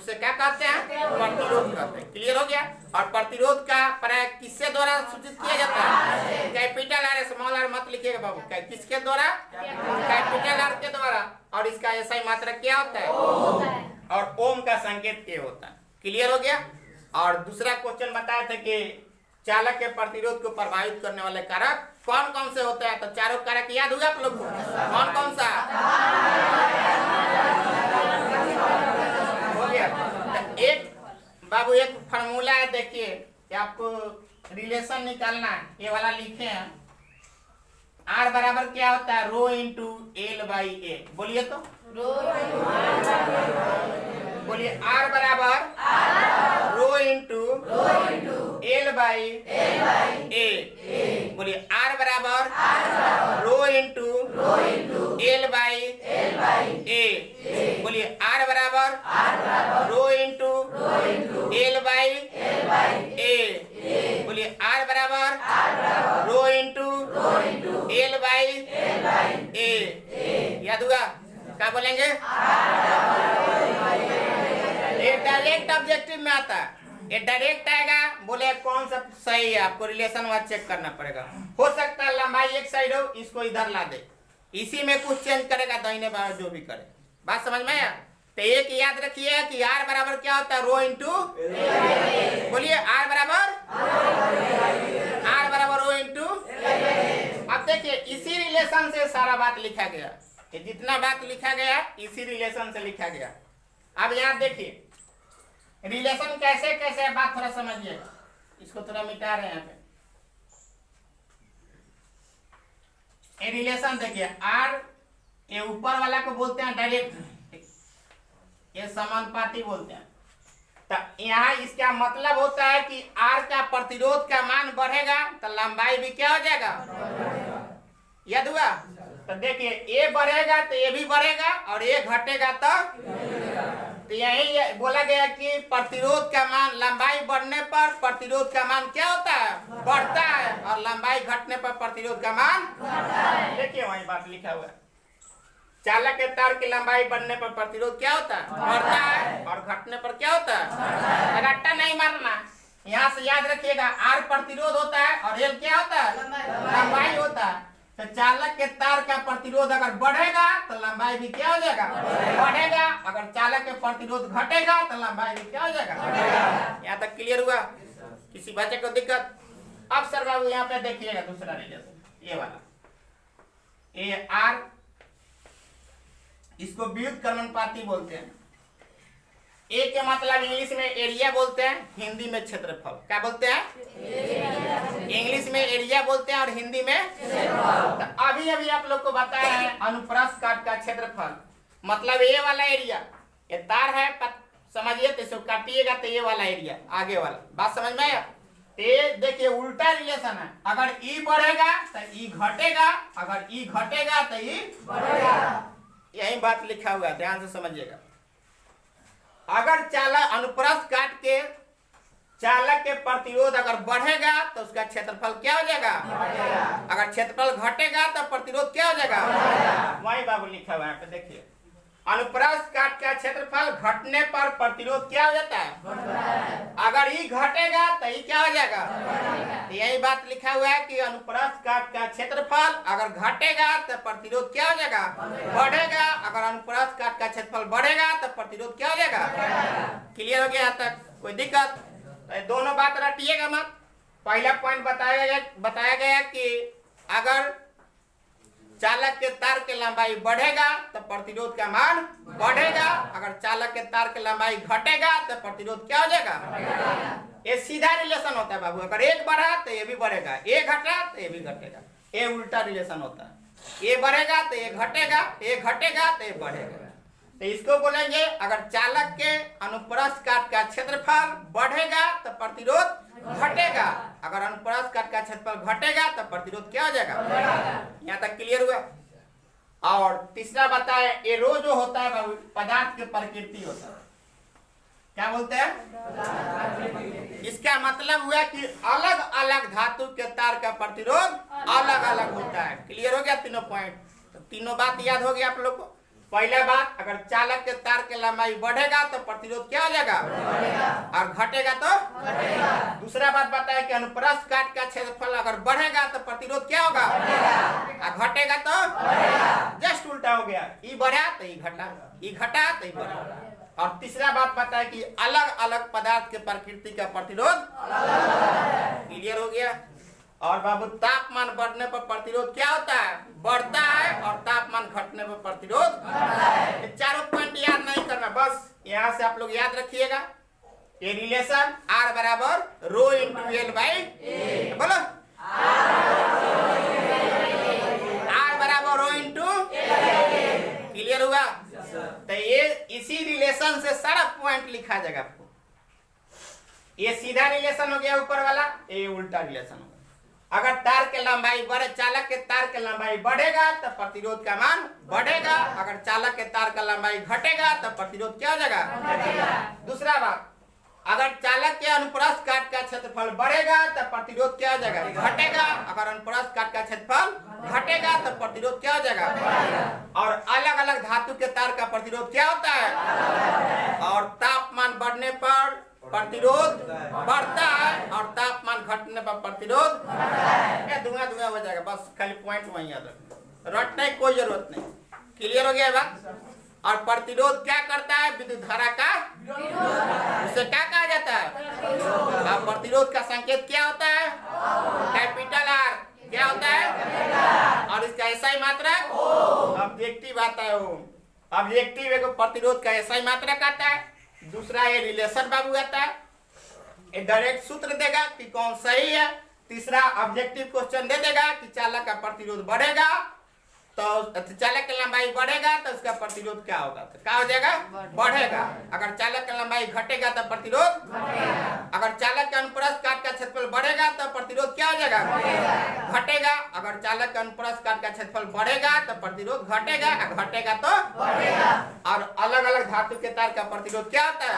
उससे क्या कहते हैं? प्रतिरोध कहते हैं। क्लियर हो गया। और प्रतिरोध का प्रयोग किससे द्वारा सूचित किया जाता है? कैपिटल आर, स्मॉल आर मत लिखिएगा बाबू। किसके द्वारा? कैपिटल आर के द्वारा। और इसका ऐसा मात्रक क्या होता है? और ओम का संकेत ए होता है। क्लियर हो गया। और दूसरा क्वेश्चन बताया था कि चालक के प्रतिरोध को प्रभावित करने वाले कारक कौन कौन से होते हैं? तो चारों कारक याद होगा आप लोग को? कौन कौन सा हो गया? तो एक बाबू एक फार्मूला है, देखिए कि आपको रिलेशन निकालना है। ये वाला लिखे हैं, आर बराबर क्या होता है? रो इंटू एल बाई ए। बोलिए तो, बोलिए आर बराबर रो इंटू एल बाई ए। बोलिए आर बराबर रो इंटू एल बाई ए। बोलिए आर बराबर रो इंटू एल बाई ए। बोलिए आर बराबर रो इंटू एल बाई ए। याद हुआ? क्या बोलेंगे? ये डायरेक्ट ऑब्जेक्टिव में आता है। ये डायरेक्ट आएगा, बोले कौन सा सही है, आपको रिलेशन वहां चेक करना पड़ेगा। हो सकता है लंबाई एक साइड हो, इसको इधर ला दे, इसी में कुछ चेंज करेगा, दाहिने बाएं जो भी करे। बात समझ में आया? तो एक याद रखिए कि आर बराबर क्या होता है? रो इंटू, बोलिए आर बराबर रो इंटू। अब देखिए इसी रिलेशन से सारा बात लिखा गया, ये जितना बात लिखा गया इसी रिलेशन से लिखा गया। अब यहाँ देखिए रिलेशन कैसे कैसे है, बात थोड़ा समझिए। इसको थोड़ा मिटा रहे हैं यहाँ पे। ये रिलेशन देखिए, आर ये ऊपर वाला को बोलते हैं डायरेक्ट, ये समानुपाती बोलते हैं। तो यहाँ इसका मतलब होता है कि आर का प्रतिरोध का मान बढ़ेगा तो लंबाई भी क्या हो जाएगा? याद हुआ? तो देखिए ए बढ़ेगा तो ये भी बढ़ेगा, और ए घटेगा तो यही बोला गया कि प्रतिरोध का मान, लंबाई बढ़ने पर प्रतिरोध का मान क्या होता है? बढ़ता है, और लंबाई घटने पर प्रतिरोध का मान देखिए वही बात लिखा हुआ है। चालक के तार की लंबाई बढ़ने पर प्रतिरोध क्या होता है? बढ़ता है, और घटने पर क्या होता है? रट्टा नहीं मारना, यहाँ से याद रखिएगा। आर प्रतिरोध होता है और एल क्या होता है? लंबाई होता है। तो चालक के तार का प्रतिरोध अगर बढ़ेगा तो लंबाई भी क्या हो जाएगा? बढ़ेगा। अगर चालक के प्रतिरोध घटेगा तो लंबाई भी क्या हो जाएगा? यहाँ तक क्लियर हुआ? किसी बच्चे को दिक्कत? अब सर बाबू यहाँ पे देखिएगा दूसरा रिलेशन, ये वाला ए आर, इसको व्युत्क्रमणपाती बोलते हैं। ए के मतलब इंग्लिश में एरिया बोलते हैं, हिंदी में क्षेत्रफल। क्या बोलते हैं? इंग्लिश में एरिया बोलते हैं और हिंदी में क्षेत्रफल। तो अभी अभी आप लोग को बताया है अनुप्रस्थ काट का क्षेत्रफल, मतलब ये वाला एरिया, ये तार है, समझिए, तो इसको काटिएगा तो ये वाला एरिया आगे वाला। बात समझ में आया? ये देखिए उल्टा रिलेशन है, अगर ई बढ़ेगा तो ई घटेगा, अगर ई घटेगा तो ई बढ़ेगा। यही बात लिखा हुआ है, ध्यान से समझिएगा। अगर चालक अनुप्रस्थ काट के चालक के प्रतिरोध अगर बढ़ेगा तो उसका क्षेत्रफल क्या हो जाएगा? अगर क्षेत्रफल घटेगा तो प्रतिरोध क्या हो जाएगा? वही बाबू लिखा हुआ है, देखिए अनुप्रस्थ काट का क्षेत्रफल घटने पर प्रतिरोध क्या हो जाता है? अगर ई घटेगा तो ई क्या हो जाएगा? तो यही बात लिखा हुआ है कि अनुप्रस्थ काट का क्षेत्रफल अगर घटेगा तो प्रतिरोध क्या हो जाएगा? बढ़ेगा। अगर अनुप्रस्थ काट का क्षेत्रफल बढ़ेगा तो प्रतिरोध क्या हो जाएगा? क्लियर हो गया यहाँ तक? कोई दिक्कत? तो दोनों बात रटिएगा मत। पहला पॉइंट बताया गया कि अगर चालक के तार की लंबाई बढ़ेगा तो प्रतिरोध का मान बढ़ेगा, अगर चालक के तार की लंबाई घटेगा तो प्रतिरोध क्या हो जाएगा? ये सीधा रिलेशन होता है बाबू। अगर एक बढ़ा तो ये भी बढ़ेगा, ये घटा तो ये भी घटेगा। ये उल्टा रिलेशन होता है, ये बढ़ेगा तो ये घटेगा, ये घटेगा तो ये बढ़ेगा। तो इसको बोलेंगे अगर चालक के अनुप्रस्थ काट का क्षेत्रफल बढ़ेगा तो प्रतिरोध घटेगा, अगर अनुप्रस्थ काट का क्षेत्रफल घटेगा तो प्रतिरोध क्या हो जाएगा? यहाँ तक क्लियर हुआ? और तीसरा बताए, ये रो जो होता है बाबू पदार्थ की प्रकृति होता है। क्या बोलते हैं? इसका मतलब हुआ कि अलग अलग धातु के तार का प्रतिरोध अलग अलग होता है। क्लियर हो गया तीनों पॉइंट? तो तीनों बात याद हो गया आप लोग को? पहला बात, अगर चालक के तार की लंबाई बढ़ेगा तो प्रतिरोध क्या हो जाएगा, और घटेगा तो घटेगा। दूसरा बात बताया कि अनुप्रस्थ काट का क्षेत्रफल अगर बढ़ेगा तो प्रतिरोध क्या होगा, और घटेगा तो घटेगा। जस्ट उल्टा हो गया, ई बढ़ा तो ई घटा, ई घटा तो ई बढ़ा। और तीसरा बात बताया कि अलग अलग पदार्थ के प्रकृति का प्रतिरोध क्लियर हो गया। और बाबू तापमान बढ़ने पर प्रतिरोध क्या होता है, बढ़ता है, और तापमान घटने पर प्रतिरोध बढ़ता है। ये चारों पॉइंट याद नहीं करना, बस यहाँ से आप लोग याद रखिएगा। ये रिलेशन R बराबर रो इंटू एल बाई, बोलो R बराबर रो इंटू, क्लियर हुआ। तो ये इसी रिलेशन से सारा पॉइंट लिखा जाएगा आपको। ये सीधा रिलेशन हो गया ऊपर वाला, ये उल्टा रिलेशन होगा। अगर तार के लंबाई बढ़े, चालक के तार के लंबाई बढ़ेगा तो प्रतिरोध का मान बढ़ेगा, अगर चालक के तार का लंबाई घटेगा तो प्रतिरोध क्या हो जाएगा, घटेगा। दूसरा बात, अगर चालक के अनुप्रस्थ काट का क्षेत्रफल बढ़ेगा तो प्रतिरोध क्या हो जाएगा, घटेगा, अगर अनुप्रस्थ काट का क्षेत्रफल घटेगा तो प्रतिरोध क्या हो जाएगा। और अलग अलग धातु के तार का प्रतिरोध क्या होता है, और तापमान बढ़ने पर प्रतिरोध बढ़ता है, और तापमान घटने पर प्रतिरोध धुआं धुआं हो जाएगा। बस खाली पॉइंट वहीं याद रखना, रटने की कोई जरूरत नहीं। क्लियर हो गया बात। और प्रतिरोध क्या करता है, विद्युत धारा का उसे क्या कहा जाता है, और प्रतिरोध का संकेत क्या होता है, कैपिटल R क्या होता है, और इसका एसआई मात्रक ऑब्जेक्टिव आता है। ऑब्जेक्टिव एक प्रतिरोध का एसआई मात्रक आता है। दूसरा ये रिलेशन बाबू आता है, ये डायरेक्ट सूत्र देगा कि कौन सही है। तीसरा ऑब्जेक्टिव क्वेश्चन दे देगा कि चालक का प्रतिरोध बढ़ेगा तो चालक की लंबाई बढ़ेगा तो उसका प्रतिरोध क्या होगा, तो क्या हो जाएगा, बढ़ेगा। अगर चालक की लंबाई घटेगा तो प्रतिरोध घटेगा। अगर चालक के अनुप्रस्थ काट का क्षेत्रफल बढ़ेगा तो प्रतिरोध क्या हो जाएगा, घटेगा। अगर चालक के अनुप्रस्थ काट का क्षेत्रफल बढ़ेगा तो प्रतिरोध घटेगा, घटेगा तो बढ़ेगा। और अलग अलग धातु के तार का प्रतिरोध क्या होता है।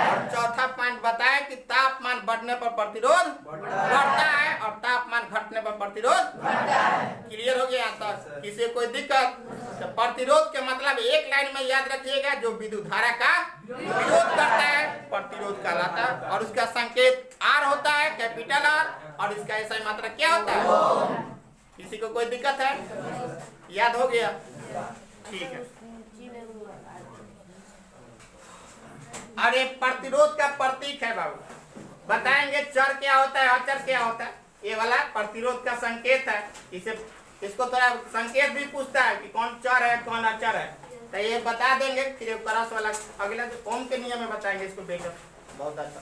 और चौथा पॉइंट बताया कि तापमान बढ़ने पर प्रतिरोध बढ़ता है, और तापमान घटने पर प्रतिरोध घटता है। क्लियर हो गया यहाँ तक, किसी कोई दिक्कत। तो प्रतिरोध के मतलब एक लाइन में याद रखिएगा, जो विद्युत धारा का विरोध करता है प्रतिरोध कहलाता है, और उसका संकेत R होता है, कैपिटल R, और इसका एसआई मात्रा क्या होता है। किसी को कोई दिक्कत है, याद हो गया, ठीक है। अरे प्रतिरोध का प्रतीक है बाबू, बताएंगे चर क्या होता है, अचर क्या होता है। ये वाला प्रतिरोध का संकेत है। इसको थोड़ा संकेत भी पूछता है कि कौन चर है कौन अचर है, तो ये बता देंगे। फिर क्रॉस वाला अगला ओम के नियम में बताएंगे इसको, बेटा बहुत अच्छा।